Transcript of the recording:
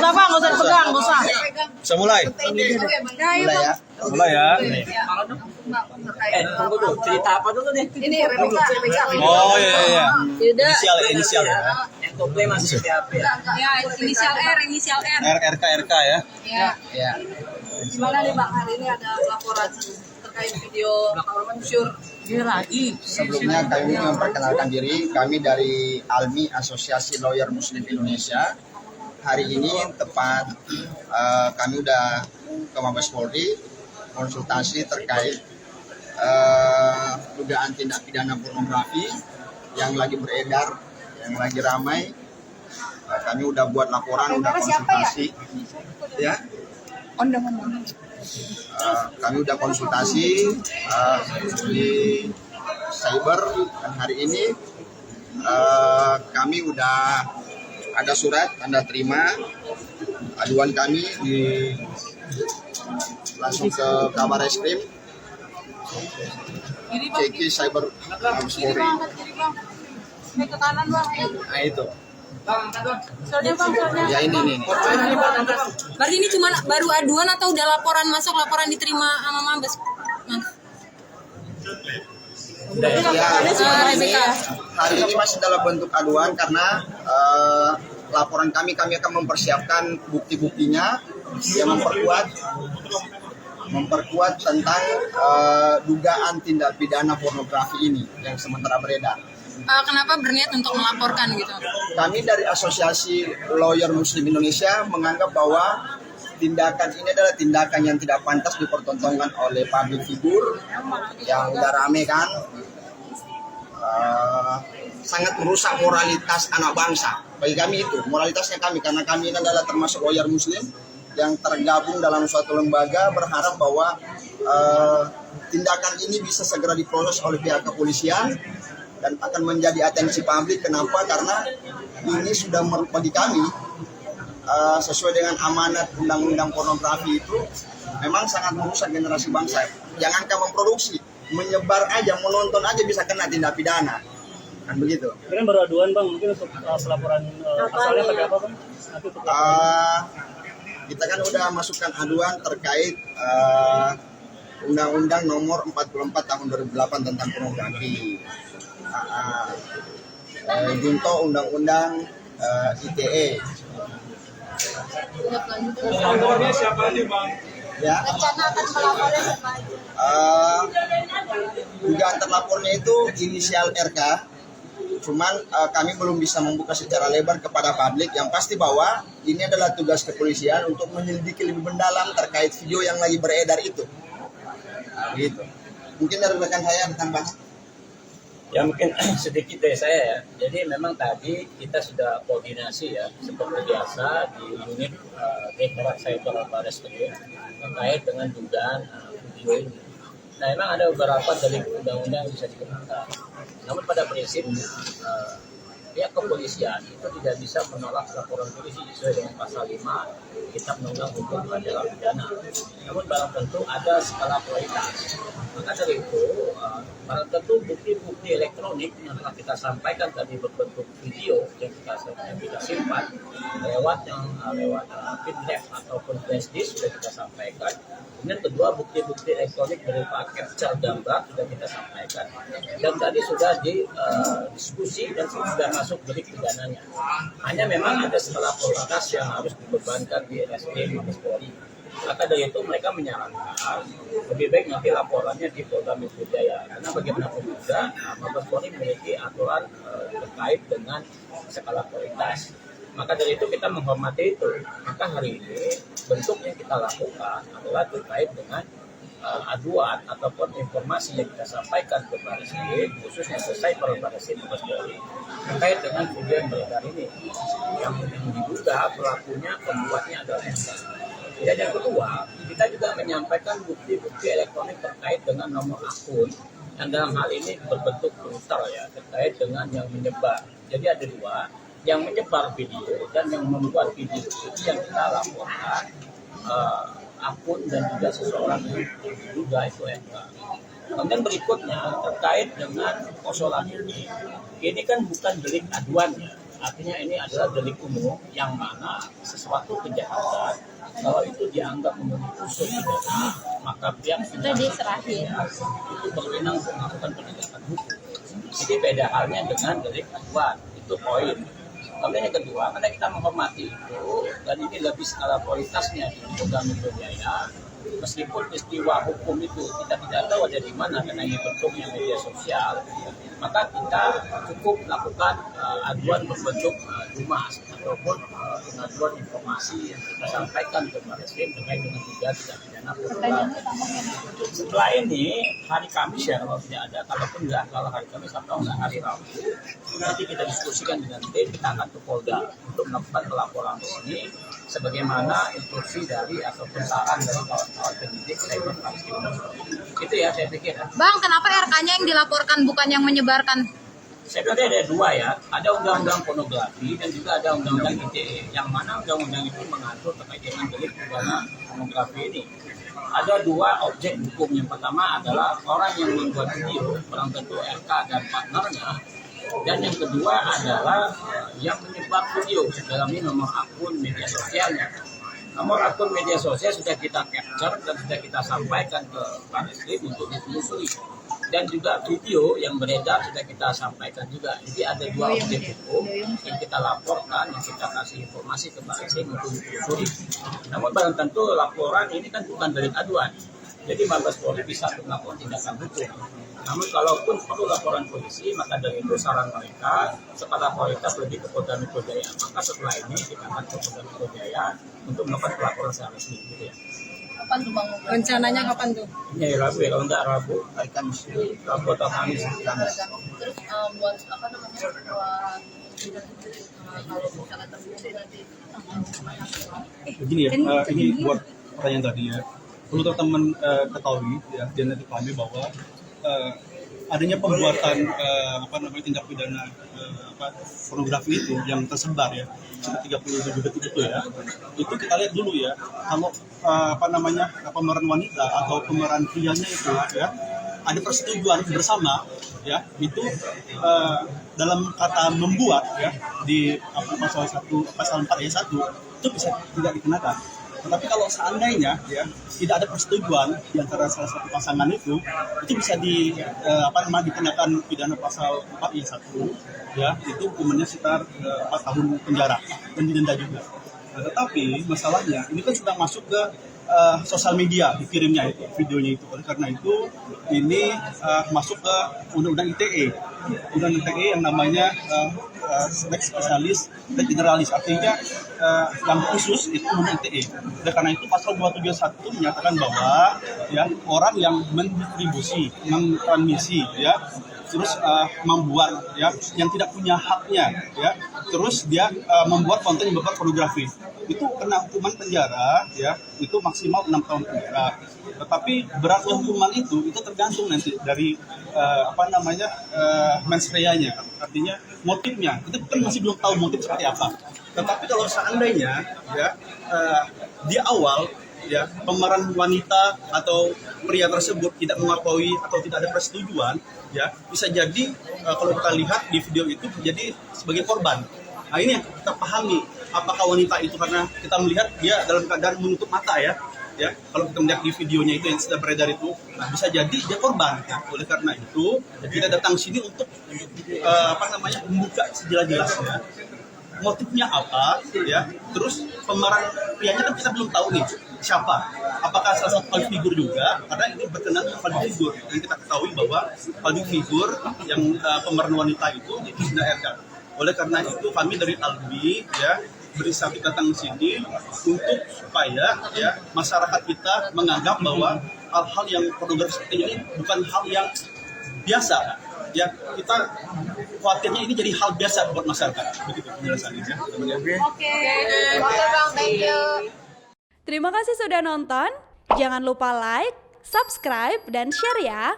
usah bang, nggak usah dipegang, nggak usah. Bisa mulai. Mulai ya. Mulai ya. Tunggu dulu, cerita apa dulu nih? Ini Rebecca. Oh iya. Yaudah. Inisial ya. Yang masih seperti apa ya? Ya, inisial R. RK ya. Ya. Gimana nih Bang, hari ini ada laporan terkait video syur Dia lagi. Sebelumnya kami memperkenalkan diri, kami dari ALMI Asosiasi Lawyer Muslim Indonesia. Hari ini tepat kami udah ke Mabes Polri konsultasi terkait dugaan tindak pidana pornografi yang lagi beredar, yang lagi ramai. Kami udah buat laporan, udah konsultasi, ya. Kami udah konsultasi di cyber, dan hari ini kami udah ada surat tanda terima aduan kami langsung ke Kabar Reskrim CK Cyber Mabes Polri. Ini ke kanan Bang. Nah itu. Soalnya Bang, soalnya. Ya ini. Berarti ini cuma baru aduan atau udah laporan masuk, laporan diterima sama Mabes? Ya, Rebecca. hari ini masih dalam bentuk aduan karena laporan kami akan mempersiapkan bukti-buktinya yang memperkuat tentang dugaan tindak pidana pornografi ini yang sementara beredar. Kenapa berniat untuk melaporkan gitu? Kami dari Asosiasi Lawyer Muslim Indonesia menganggap bahwa tindakan ini adalah tindakan yang tidak pantas dipertontonkan oleh public figure yang udah rame kan, sangat merusak moralitas anak bangsa. Bagi kami itu moralitasnya kami, karena kami ini adalah termasuk lawyer muslim yang tergabung dalam suatu lembaga, berharap bahwa tindakan ini bisa segera diproses oleh pihak kepolisian dan akan menjadi atensi publik. Kenapa? Karena ini sudah bagi kami sesuai dengan amanat undang-undang pornografi itu memang sangat merusak generasi bangsa. Jangankan memproduksi, menyebar aja, menonton aja bisa kena tindak pidana. Kan begitu. Kalian baru aduan Bang, mungkin untuk pelaporan pasalnya pakai apa Bang? Nanti untuk Kita kan udah masukkan aduan terkait Undang-Undang Nomor 44 Tahun 2008 tentang pornografi. Junto Undang-Undang ITE. Lapornya siapa aja bang? Ya. Rencana akan melaporkan siapa aja? Dugaan terlapornya itu inisial RK. Cuman kami belum bisa membuka secara lebar kepada publik. Yang pasti bahwa ini adalah tugas kepolisian untuk menyelidiki lebih mendalam terkait video yang lagi beredar itu. Gitu. Mungkin dari rekan saya ada tambahan. Ya mungkin sedikit dari saya ya. Jadi memang tadi kita sudah koordinasi ya seperti biasa di unit Direktorat Cyber Baris Krim terkait dengan dugaan video ini. Nah memang ada beberapa delik undang-undang yang bisa dikenakan. Namun pada prinsip pihak kepolisian itu tidak bisa menolak laporan polisi sesuai dengan pasal 5 Kitab Undang-Undang Hukum Acara Pidana. Namun barang tentu ada skala prioritas. Maka dari itu barang tentu bukti-bukti elektronik yang telah kita sampaikan tadi berbentuk video yang kita simpan lewat pin drive ataupun flash disk sudah kita sampaikan. Kemudian kedua, bukti-bukti elektronik berupa capture gambar sudah kita sampaikan. Dan tadi sudah didiskusi dan sudah masuk delik pidananya. Hanya memang ada skala prioritas yang harus dibebankan di RSKM Mabes Polri. Maka dari itu mereka menyarankan lebih baik nanti laporannya di Polda Metro Jaya. Karena bagaimanapun juga Mabes Polri memiliki aturan terkait dengan skala prioritas. Maka dari itu kita menghormati itu. Maka hari ini bentuk yang kita lakukan adalah terkait dengan aduan ataupun informasi yang kita sampaikan ke Baris Krim, khususnya ke Cyber Baris Krim Mabes Polri terkait dengan video yang beredar ini, yang diduga pelakunya, pembuatnya adalah MK. Dan yang kedua, kita juga menyampaikan bukti-bukti elektronik terkait dengan nomor akun yang dalam hal ini berbentuk brutal ya, terkait dengan yang menyebar. Jadi ada dua, yang menyebar video dan yang membuat video itu yang kita laporkan akun dan juga seseorang yang diduga itu MK. Kemudian berikutnya terkait dengan persoalan ini kan bukan delik aduannya, Artinya ini adalah delik umum yang mana sesuatu kejahatan kalau itu dianggap memenuhi unsur pidana, maka pihak Itu diserahin. itu berwenang untuk melakukan penegakan hukum. Jadi beda halnya dengan delik aduan, itu poin. Kemudian yang kedua, karena kita menghormati itu, dan ini lebih skala kualitasnya di Polda Metro Jaya, meskipun peristiwa hukum itu kita tidak tahu ada di mana karena ini bentuknya media sosial, maka kita cukup melakukan aduan berbentuk dumas ataupun pengaduan informasi yang kita sampaikan ke Barreskrim terkait dengan tindak pidana perbuatan. Setelah ini hari Kamis ya kalau tidak ada, kalaupun enggak, kalau hari Kamis atau enggak hari Rabu, nanti kita diskusikan dengan tim, kita akan ke Polda untuk melakukan pelaporan resmi sebagaimana instruksi dari ataupun saran dari kawan-kawan penyidik terkait dengan Barreskrim. Itu ya saya pikir. Bang, kenapa RK-nya yang dilaporkan bukan yang menyebarkan? Saya kira ada dua ya, ada undang-undang pornografi dan juga ada undang-undang ITE, yang mana undang-undang itu mengatur terkait dengan delik pidana pornografi ini. Ada dua objek hukum, yang pertama adalah orang yang membuat video, orang tentu RK dan partnernya, dan yang kedua adalah yang menyebar video, dalam ini nomor akun media sosialnya. Nomor akun media sosial sudah kita capture dan sudah kita sampaikan ke Barreskrim untuk ditelusuri. Dan juga video yang beredar sudah kita sampaikan juga. Jadi ada dua objek hukum yang kita laporkan, yang kita kasih informasi ke Barreskrim untuk ditelusuri. Namun barang tentu laporan ini kan bukan delik aduan. Jadi Mabes Polri bisa melakukan tindakan hukum. Namun kalaupun perlu laporan polisi, maka dari itu saran mereka skala kualitas lebih ke Polda Metro Jaya. Maka setelah ini kita akan ke Polda Metro Jaya untuk melakukan pelaporan secara resmi. Gitu ya. Kapan tuh Bang? Rencananya kapan tuh? Ini Rabu ya, kalau enggak Rabu, Hari Kamis. Rabu atau Kamis. Terus buat apa namanya? Buat kalau misalnya terbukti nanti Begini ya, ini buat pertanyaan tadi ya. Perlu teman-teman ketahui ya, dan nanti pahami bahwa adanya pembuatan tindak pidana pornografi itu yang tersebar ya sekitar 37 detik itu ya, itu kita lihat dulu ya kalau pemeran wanita atau pemeran prianya itu ya ada persetujuan bersama ya, itu dalam kata membuat ya di pasal 4 ayat 1 itu bisa tidak dikenakan. Tetapi kalau seandainya ya tidak ada persetujuan di antara salah satu pasangan itu bisa dikenakan pidana pasal 4 ayat 1 ya, itu hukumannya sekitar 4 tahun penjara dan didenda juga. Nah, tetapi masalahnya ini kan sudah masuk ke sosial media, dikirimnya itu videonya itu. Oleh karena itu ini masuk ke undang-undang ITE, undang-undang ITE yang namanya lex spesialis dan generalis, artinya yang khusus itu undang ITE. Oleh karena itu pasal 271 menyatakan bahwa ya orang yang mendistribusi, mentransmisi ya, terus membuat ya yang tidak punya haknya ya, terus dia membuat konten yang berupa pornografi, itu kena hukuman penjara ya, itu maksimal 6 tahun penjara. Tetapi beratnya hukuman itu tergantung nanti dari mens reanya, artinya motifnya. Kita kan masih belum tahu motif seperti apa. Tetapi kalau seandainya ya di awal ya pemeran wanita atau pria tersebut tidak mengakui atau tidak ada persetujuan ya, bisa jadi kalau kita lihat di video itu jadi sebagai korban. Nah ini yang kita pahami, apakah wanita itu karena kita melihat dia dalam keadaan menutup mata ya kalau kita melihat di videonya itu yang sudah beredar itu, nah, bisa jadi dia korban ya. Oleh karena itu kita datang sini untuk membuka sejelas-jelasnya motifnya apa ya, terus pemeran prianya kan kita belum tahu nih siapa, apakah salah satu public figure juga, karena ini berkenaan dengan public figure yang kita ketahui bahwa public figure yang pemeran wanita itu sudah RK. Oleh karena itu kami dari Albi ya berinisiatif datang ke sini untuk supaya ya masyarakat kita menganggap bahwa hal-hal yang pornografi seperti ini bukan hal yang biasa ya, kita khawatirnya ini jadi hal biasa buat masyarakat. Begitu penjelasannya ya. Oke, Bang, thank you. Terima kasih sudah nonton. Jangan lupa like, subscribe, dan share ya.